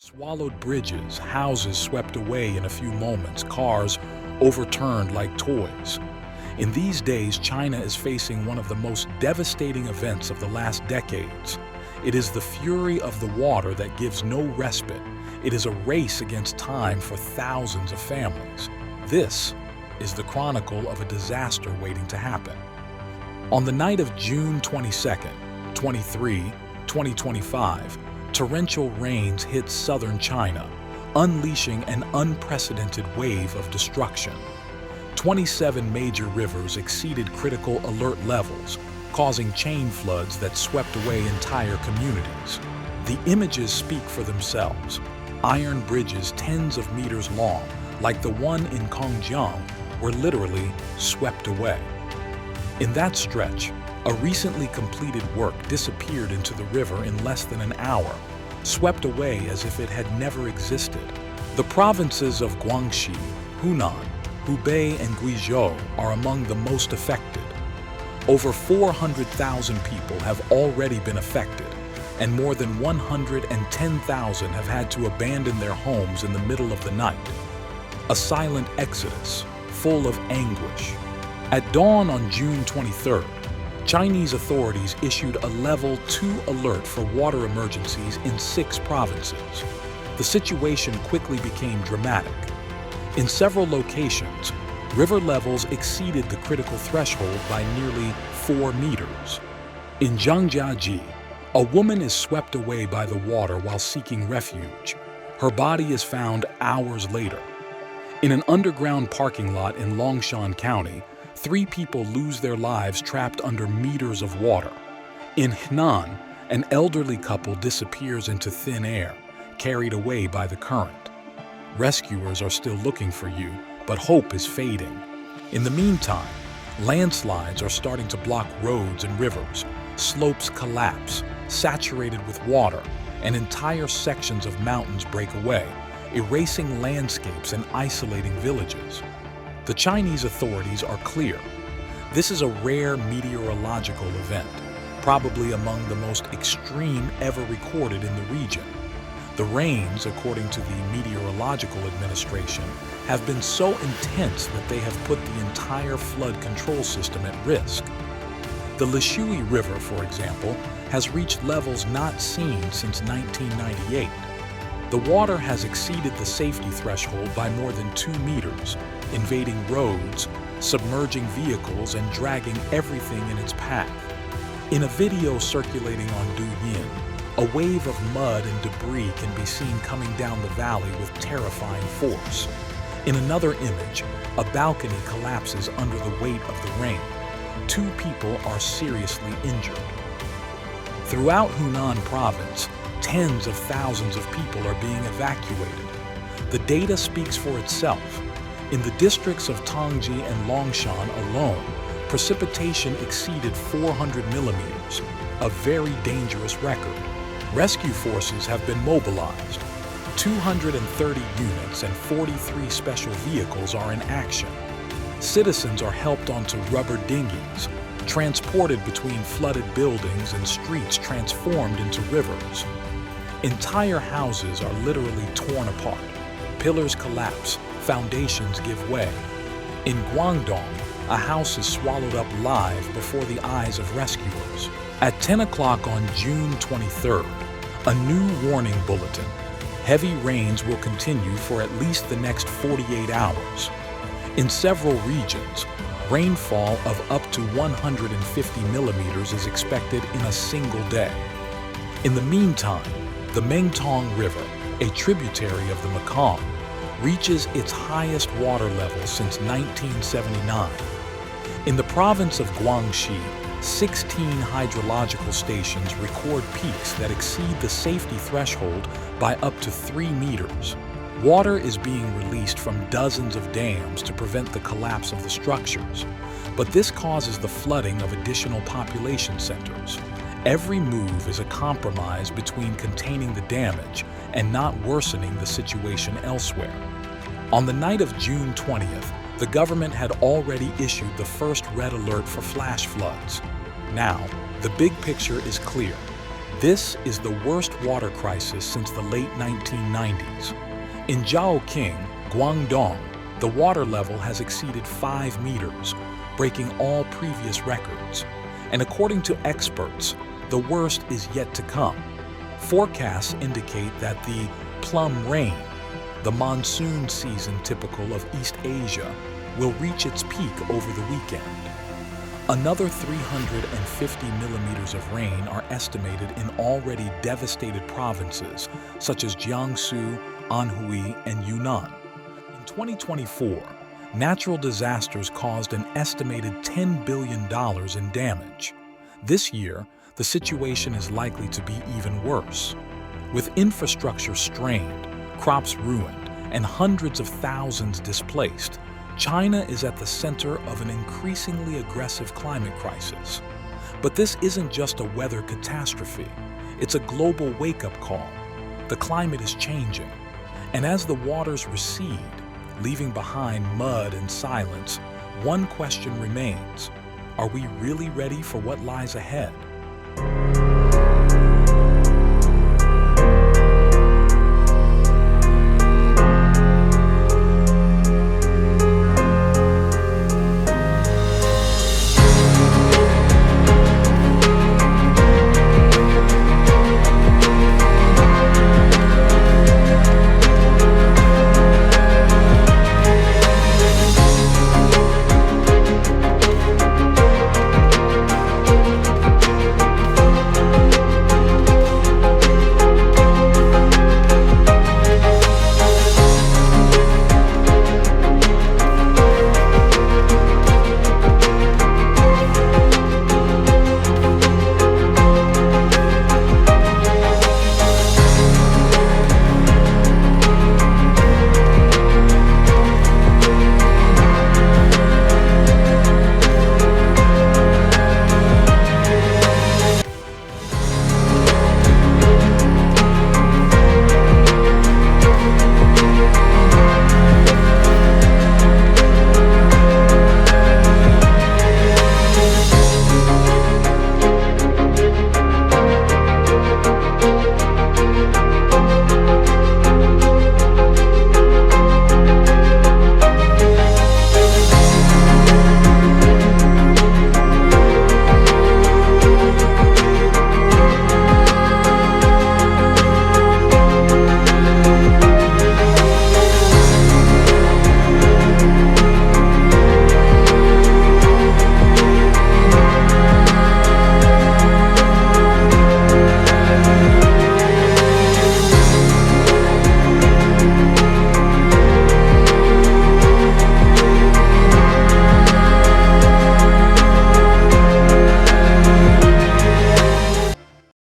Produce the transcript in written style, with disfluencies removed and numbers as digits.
Swallowed bridges, houses swept away in a few moments, cars overturned like toys. In these days, China is facing one of the most devastating events of the last decades. It is the fury of the water that gives no respite. It is a race against time for thousands of families. This is the chronicle of a disaster waiting to happen. On the night of June 22nd, 2025, torrential rains hit southern China, unleashing an unprecedented wave of destruction. 27 major rivers exceeded critical alert levels, causing chain floods that swept away entire communities. The images speak for themselves. Iron bridges tens of meters long, like the one in Gyeonggi, were literally swept away. In that stretch, a recently completed work disappeared into the river in less than an hour, swept away as if it had never existed. The provinces of Guangxi, Hunan, Hubei, and Guizhou are among the most affected. Over 400,000 people have already been affected, and more than 110,000 have had to abandon their homes in the middle of the night. A silent exodus, full of anguish. At dawn on June 23rd, Chinese authorities issued a Level 2 alert for water emergencies in 6 provinces. The situation quickly became dramatic. In several locations, river levels exceeded the critical threshold by nearly 4 meters. In Zhangjiajie, a woman is swept away by the water while seeking refuge. Her body is found hours later. In an underground parking lot in Longshan County, 3 people lose their lives trapped under meters of water. In Henan, an elderly couple disappears into thin air, carried away by the current. Rescuers are still looking for you, but hope is fading. In the meantime, landslides are starting to block roads and rivers. Slopes collapse, saturated with water, and entire sections of mountains break away, erasing landscapes and isolating villages. The Chinese authorities are clear. This is a rare meteorological event, probably among the most extreme ever recorded in the region. The rains, according to the Meteorological Administration, have been so intense that they have put the entire flood control system at risk. The Lishui River, for example, has reached levels not seen since 1998. The water has exceeded the safety threshold by more than 2 meters, invading roads, submerging vehicles, and dragging everything in its path. In a video circulating on Douyin, a wave of mud and debris can be seen coming down the valley with terrifying force. In another image, a balcony collapses under the weight of the rain. 2 people are seriously injured. Throughout Hunan province, tens of thousands of people are being evacuated. The data speaks for itself. In the districts of Tongji and Longshan alone, precipitation exceeded 400 millimeters, a very dangerous record. Rescue forces have been mobilized. 230 units and 43 special vehicles are in action. Citizens are helped onto rubber dinghies, transported between flooded buildings and streets transformed into rivers. Entire houses are literally torn apart. Pillars collapse, foundations give way. In Guangdong, a house is swallowed up live before the eyes of rescuers. At 10 o'clock on June 23rd, a new warning bulletin. Heavy rains will continue for at least the next 48 hours. In several regions, rainfall of up to 150 millimeters is expected in a single day. In the meantime, the Mengtong River, a tributary of the Mekong, reaches its highest water level since 1979. In the province of Guangxi, 16 hydrological stations record peaks that exceed the safety threshold by up to 3 meters. Water is being released from dozens of dams to prevent the collapse of the structures, but this causes the flooding of additional population centers. Every move is a compromise between containing the damage and not worsening the situation elsewhere. On the night of June 20th, the government had already issued the first red alert for flash floods. Now, the big picture is clear. This is the worst water crisis since the late 1990s. In Zhaoqing, Guangdong, the water level has exceeded 5 meters, breaking all previous records. And according to experts, the worst is yet to come. Forecasts indicate that the plum rain, the monsoon season typical of East Asia, will reach its peak over the weekend. Another 350 millimeters of rain are estimated in already devastated provinces such as Jiangsu, Anhui, and Yunnan. In 2024, natural disasters caused an estimated $10 billion in damage. This year, the situation is likely to be even worse. With infrastructure strained, crops ruined, and hundreds of thousands displaced, China is at the center of an increasingly aggressive climate crisis. But this isn't just a weather catastrophe. It's a global wake-up call. The climate is changing, and as the waters recede, leaving behind mud and silence, one question remains: are we really ready for what lies ahead?